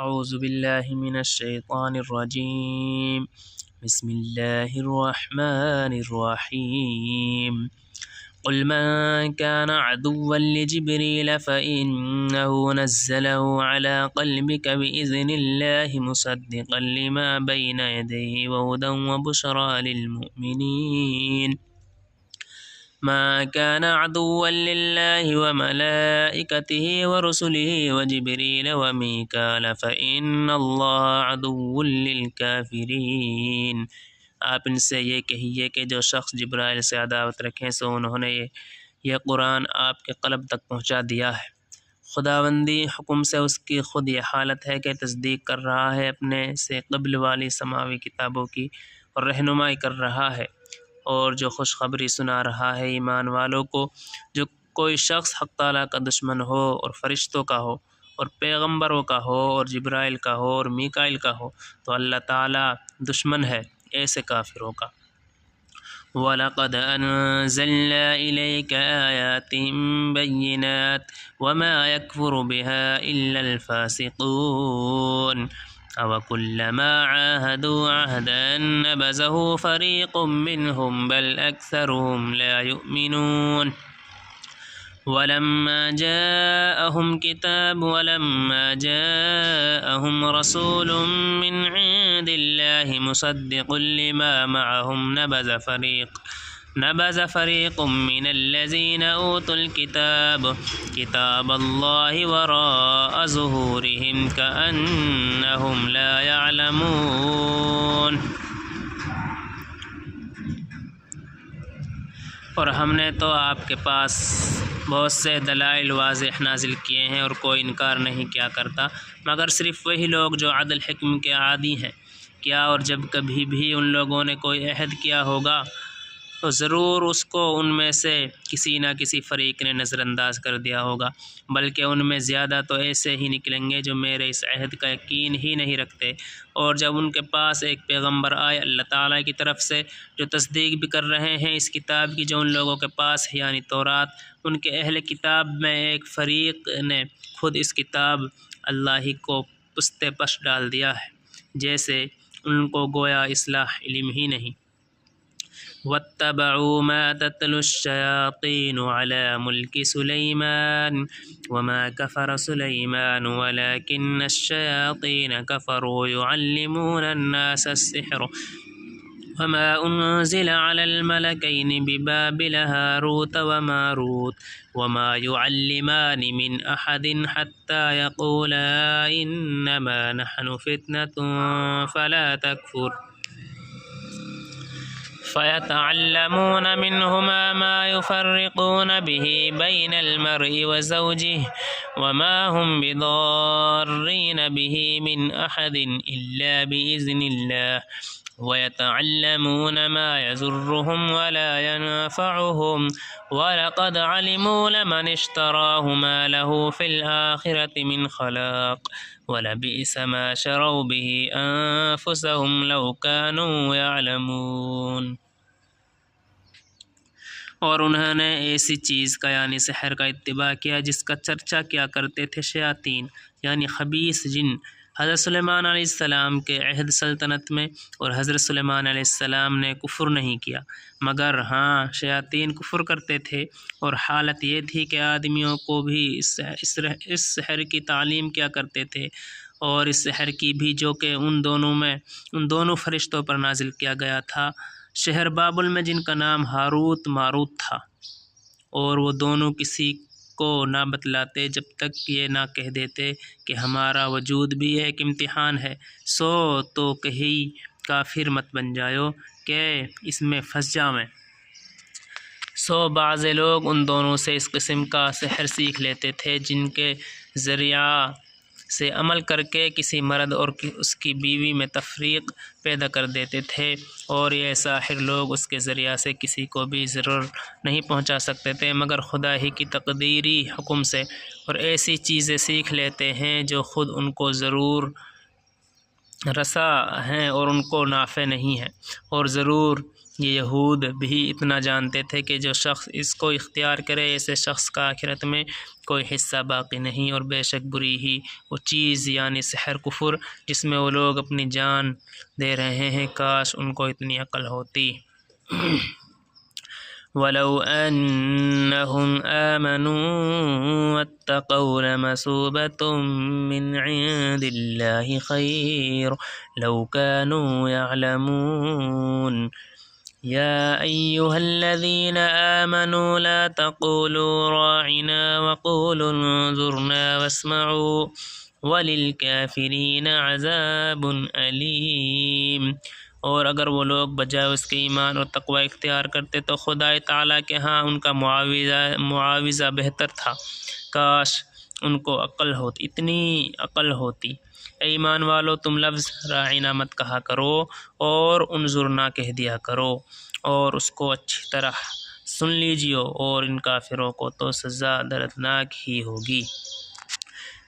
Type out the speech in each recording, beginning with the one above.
اعوذ باللہ من الشیطان الرجیم بسم اللہ الرحمن الرحیم قل من كان عدوا لجبريل فإنه نزله على قلبك بإذن الله مصدقا لما بين يديه وهدى وبشرى للمؤمنين ما كان عدوا لله وملائكته ورسله وجبريل وميكال فإن الله عدو للكافرين۔ آپ ان سے یہ کہیے کہ جو شخص جبرائیل سے عداوت رکھیں سو انہوں نے یہ قرآن آپ کے قلب تک پہنچا دیا ہے۔ خداوندی حکم سے اس کی خود یہ حالت ہے کہ تصدیق کر رہا ہے اپنے سے قبل والی سماوی کتابوں کی اور رہنمائی کر رہا ہے، اور جو خوشخبری سنا رہا ہے ایمان والوں کو۔ جو کوئی شخص حق تعالیٰ کا دشمن ہو اور فرشتوں کا ہو اور پیغمبروں کا ہو اور جبرائیل کا ہو اور میکائیل کا ہو تو اللہ تعالیٰ دشمن ہے ایسے کافروں کا۔ وَلَقَدْ أَنزَلْنَا إِلَيْكَ آيَاتٍ بَيِّنَاتٍ وَمَا يَكْفُرُ بِهَا إِلَّا الْفَاسِقُونَ أَوَكُلَّمَا عَاهَدُوا عَهْدًا نَبَذَهُ فَرِيقٌ مِّنْهُمْ بَلْ أَكْثَرُهُمْ لَا يُؤْمِنُونَ ولما جاءهم رسول من عند الله مصدق لما معهم نبذ فريق من الذين أوتوا الكتاب كتاب الله وراء ظهورهم كأنهم لا يعلمون۔ اور ہم نے تو آپ کے پاس بہت سے دلائل واضح نازل کیے ہیں اور کوئی انکار نہیں کیا کرتا مگر صرف وہی لوگ جو عدل حکم کے عادی ہیں۔ کیا اور جب کبھی بھی ان لوگوں نے کوئی عہد کیا ہوگا تو ضرور اس کو ان میں سے کسی نہ کسی فریق نے نظر انداز کر دیا ہوگا، بلکہ ان میں زیادہ تو ایسے ہی نکلیں گے جو میرے اس عہد کا یقین ہی نہیں رکھتے۔ اور جب ان کے پاس ایک پیغمبر آئے اللہ تعالیٰ کی طرف سے جو تصدیق بھی کر رہے ہیں اس کتاب کی جو ان لوگوں کے پاس ہے یعنی تورات، ان کے اہل کتاب میں ایک فریق نے خود اس کتاب اللہ ہی کو پست پش ڈال دیا ہے، جیسے ان کو گویا اصلاح علم ہی نہیں۔ وَاتَّبَعُوا مَا تَتْلُو الشَّيَاطِينُ عَلَى مُلْكِ سُلَيْمَانَ وَمَا كَفَرَ سُلَيْمَانُ وَلَكِنَّ الشَّيَاطِينَ كَفَرُوا يُعَلِّمُونَ النَّاسَ السِّحْرَ وَمَا أُنزِلَ عَلَى الْمَلَكَيْنِ بِبَابِلَ هَارُوتَ وَمَارُوتَ وَمَا يُعَلِّمَانِ مِنْ أَحَدٍ حَتَّى يَقُولَا إِنَّمَا نَحْنُ فِتْنَةٌ فَلَا تَكْفُرْ فَيَتَعَلَّمُونَ مِنْهُمَا مَا يُفَرِّقُونَ بِهِ بَيْنَ الْمَرْءِ وَزَوْجِهِ وَمَا هُمْ بِضَارِّينَ بِهِ مِنْ أَحَدٍ إِلَّا بِإِذْنِ اللَّهِ وَيَتَعَلَّمُونَ مَا يَضُرُّهُمْ وَلَا يَنفَعُهُمْ وَلَقَدْ عَلِمُوا لَمَنِ اشْتَرَاهُ مَا لَهُ فِي الْآخِرَةِ مِنْ خَلَاقٍ وَلَبِئْسَ مَا شَرَوْا بِهِ أَنفُسَهُمْ لَوْ كَانُوا يَعْلَمُونَ۔ اور انہوں نے ایسی چیز کا یعنی سحر کا اتباع کیا جس کا چرچا کیا کرتے تھے شیاطین یعنی خبیث جن، حضرت سلیمان علیہ السلام کے عہد سلطنت میں، اور حضرت سلیمان علیہ السلام نے کفر نہیں کیا مگر ہاں شیاطین کفر کرتے تھے، اور حالت یہ تھی کہ آدمیوں کو بھی اس سحر کی تعلیم کیا کرتے تھے، اور اس سحر کی بھی جو کہ ان دونوں فرشتوں پر نازل کیا گیا تھا شہر بابل میں، جن کا نام ہاروت ماروت تھا، اور وہ دونوں کسی کو نہ بتلاتے جب تک یہ نہ کہہ دیتے کہ ہمارا وجود بھی ایک امتحان ہے، سو تو کہیں کافر مت بن جاؤ کہ اس میں پھنس جاویں۔ سو بعض لوگ ان دونوں سے اس قسم کا سحر سیکھ لیتے تھے جن کے ذریعہ سے عمل کر کے کسی مرد اور اس کی بیوی میں تفریق پیدا کر دیتے تھے، اور یہ ساحر لوگ اس کے ذریعہ سے کسی کو بھی ضرر نہیں پہنچا سکتے تھے مگر خدا ہی کی تقدیری حکم سے، اور ایسی چیزیں سیکھ لیتے ہیں جو خود ان کو ضرور رسا ہیں اور ان کو نافع نہیں ہیں، اور ضرور یہ یہود بھی اتنا جانتے تھے کہ جو شخص اس کو اختیار کرے ایسے شخص کا آخرت میں کوئی حصہ باقی نہیں، اور بے شک بری ہی وہ چیز یعنی سحر کفر جس میں وہ لوگ اپنی جان دے رہے ہیں، کاش ان کو اتنی عقل ہوتی۔ وَلَوْ أَنَّهُمْ آمَنُوا وَاتَّقَوْا لَمَثُوبَةٌ مِّنْ عِندِ اللَّهِ خَيْرٌ لَوْ كَانُوا يَعْلَمُونَ يَا أَيُّهَا الَّذِينَ آمَنُوا لَا تَقُولُوا رَاعِنَا وَقُولُوا انظُرْنَا وَاسْمَعُوا وَلِلْكَافِرِينَ عَذَابٌ أَلِيمٌ۔ اور اگر وہ لوگ بجائے اس کے ایمان اور تقوی اختیار کرتے تو خدا تعالیٰ کے ہاں ان کا معاوضہ بہتر تھا، کاش ان کو عقل ہوتی، اتنی عقل ہوتی۔ اے ایمان والو، تم لفظ راعینا مت کہا کرو اور انظرنا کہہ دیا کرو، اور اس کو اچھی طرح سن لیجیو، اور ان کافروں کو تو سزا دردناک ہی ہوگی۔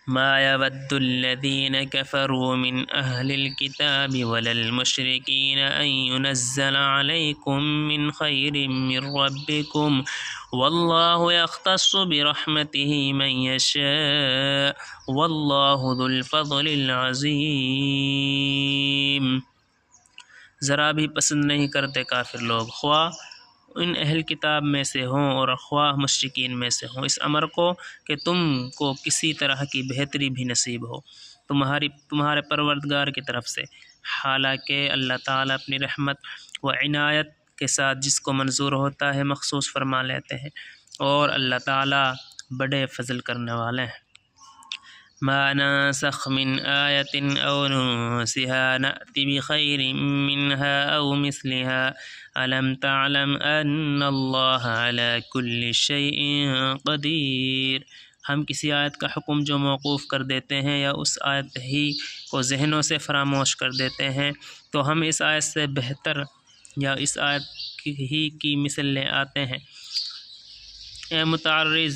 ما يود الذين كفروا من أهل الكتاب ولا المشركين أن ينزل عليكم من خير من ربكم والله يختص برحمته من يشاء والله ذو الفضل العظيم۔ ذرا بھی پسند نہیں کرتے کافر لوگ، خواہ ان اہل کتاب میں سے ہوں اور خواہ مشرکین میں سے ہوں، اس امر کو کہ تم کو کسی طرح کی بہتری بھی نصیب ہو تمہارے پروردگار کی طرف سے، حالانکہ اللہ تعالیٰ اپنی رحمت و عنایت کے ساتھ جس کو منظور ہوتا ہے مخصوص فرما لیتے ہیں، اور اللہ تعالیٰ بڑے فضل کرنے والے ہیں۔ ما ننسخ من آية أو ننسها نأت بخير منها أو مثلها ألم تعلم أن الله على كل شيء قدير۔ ہم کسی آیت کا حکم جو موقوف کر دیتے ہیں یا اس آیت ہی کو ذہنوں سے فراموش کر دیتے ہیں تو ہم اس آیت سے بہتر یا اس آیت ہی کی مثل لے آتے ہیں۔ اے معترض،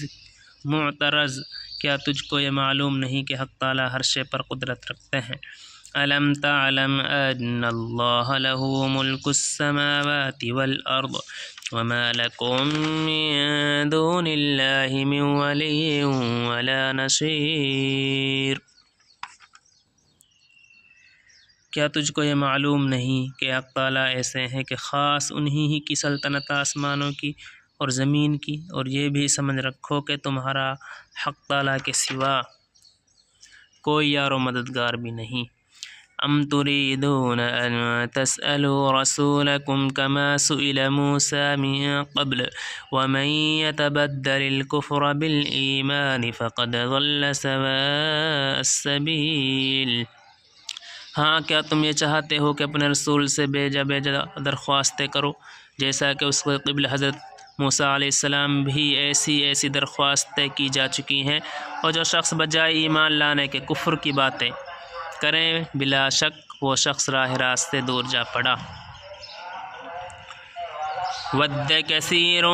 کیا تجھ کو یہ معلوم نہیں کہ حق تعالیٰ ہر شے پر قدرت رکھتے ہیں؟ أَلَمْ تَعْلَمْ أَنَّ اللَّهَ لَهُ مُلْكُ السَّمَاوَاتِ وَالْأَرْضِ وَمَا لَكُم مِّن دُونِ اللَّهِ مِن وَلِيٍّ وَلَا نَصِيرٍ۔ کیا تجھ کو یہ معلوم نہیں کہ حق تعالیٰ ایسے ہیں کہ خاص انہی ہی کی سلطنت آسمانوں کی اور زمین کی، اور یہ بھی سمجھ رکھو کہ تمہارا حق تعالیٰ کے سوا کوئی یار و مددگار بھی نہیں۔ ام تريدون ان تسألوا رسولكم كما سئل موسى من قبل ومن يتبدل الكفر بالإيمان فقد ضل سواء السبيل۔ ہاں، کیا تم یہ چاہتے ہو کہ اپنے رسول سے بیجا درخواستیں کرو، جیسا کہ اس کے قبل حضرت موسیٰ علیہ السلام بھی ایسی درخواستیں کی جا چکی ہیں، اور جو شخص بجائے ایمان لانے کے کفر کی باتیں کریں بلا شک وہ شخص راہ راست سے دور جا پڑا۔ وَدَّ كَثِيرٌ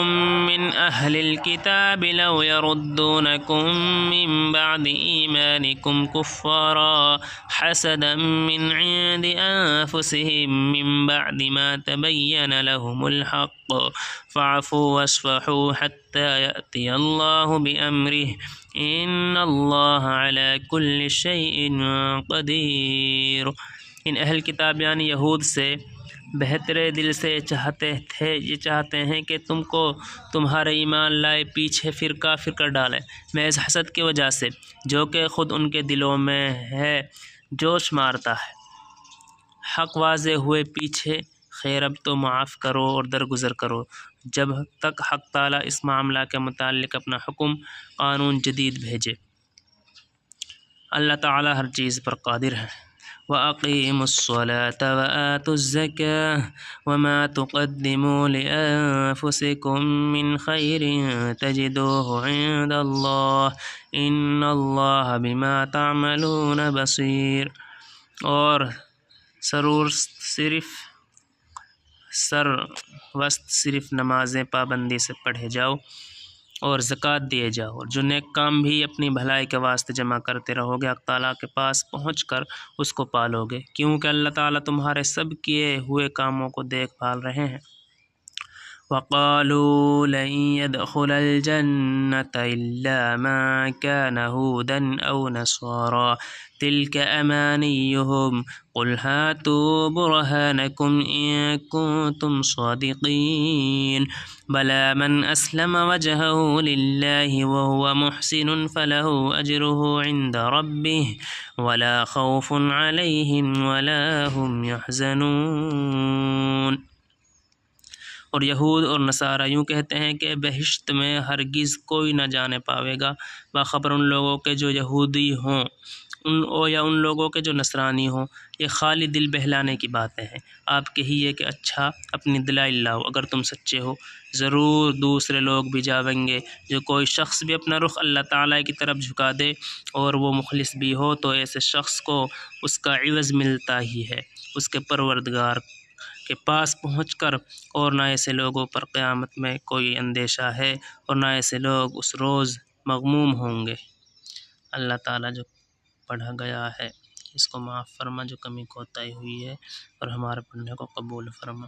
مِّنْ أَهْلِ الْكِتَابِ لَوْ يَرُدُّونَكُم مِّن بَعْدِ إِيمَانِكُمْ كُفَّارًا حَسَدًا مِّنْ عِندِ أَنفُسِهِم مِّن بَعْدِ مَا تَبَيَّنَ لَهُمُ الْحَقُّ فَاعْفُوا وَاصْفَحُوا حَتَّى يَأْتِيَ اللَّهُ بِأَمْرِهِ إِنَّ اللَّهَ عَلَى كُلِّ شَيْءٍ قَدِيرٌ۔ ان اہل کتاب یعنی یہود سے بہترے دل سے یہ چاہتے ہیں کہ تم کو تمہارے ایمان لائے پیچھے فرقہ ڈالے، محض حسد کی وجہ سے جو کہ خود ان کے دلوں میں ہے جوش مارتا ہے۔ حق واضح ہوئے پیچھے خیر اب تو معاف کرو اور درگزر کرو جب تک حق تعالیٰ اس معاملہ کے متعلق اپنا حکم قانون جدید بھیجے۔ اللہ تعالیٰ ہر چیز پر قادر ہے۔ وَأَقِيمُوا الصَّلَاةَ وَآتُوا الزَّكَاةَ وَمَا تُقَدِّمُوا لِأَنفُسِكُم مِّنْ خَيْرٍ تَجِدُوهُ عِندَ اللَّهِ إِنَّ اللَّهَ بِمَا تَعْمَلُونَ بَصِيرٌ۔ اور صرف نمازیں پابندی سے پڑھے جاؤ اور زکوٰۃ دیے جاؤ، اور جو نیک کام بھی اپنی بھلائی کے واسطے جمع کرتے رہو گے، حق تعالیٰ کے پاس پہنچ کر اس کو پالو گے، کیونکہ اللہ تعالیٰ تمہارے سب کیے ہوئے کاموں کو دیکھ بھال رہے ہیں۔ وقالوا لن يدخل الجنة إلا من كان هودا أو نصارى تلك أمانيهم قل هاتوا برهانكم إن كنتم صادقين بلى من أسلم وجهه لله وهو محسن فله أجره عند ربه ولا خوف عليهم ولا هم يحزنون۔ اور یہود اور نصارہ یوں کہتے ہیں کہ بہشت میں ہرگز کوئی نہ جانے پاوے گا، باخبر ان لوگوں کے جو یہودی ہوں یا ان لوگوں کے جو نصرانی ہوں۔ یہ خالی دل بہلانے کی باتیں ہیں۔ آپ کہیے کہ اچھا اپنی دلائل لاؤ اگر تم سچے ہو، ضرور دوسرے لوگ بھی جاویں گے۔ جو کوئی شخص بھی اپنا رخ اللہ تعالیٰ کی طرف جھکا دے اور وہ مخلص بھی ہو تو ایسے شخص کو اس کا عوض ملتا ہی ہے اس کے پروردگار کے پاس پہنچ کر، اور نہ ایسے لوگوں پر قیامت میں کوئی اندیشہ ہے اور نہ ایسے لوگ اس روز مغموم ہوں گے۔ اللہ تعالیٰ جو پڑھا گیا ہے اس کو معاف فرما، جو کمی کوتاہی ہوئی ہے اور ہمارے پڑھنے کو قبول فرما۔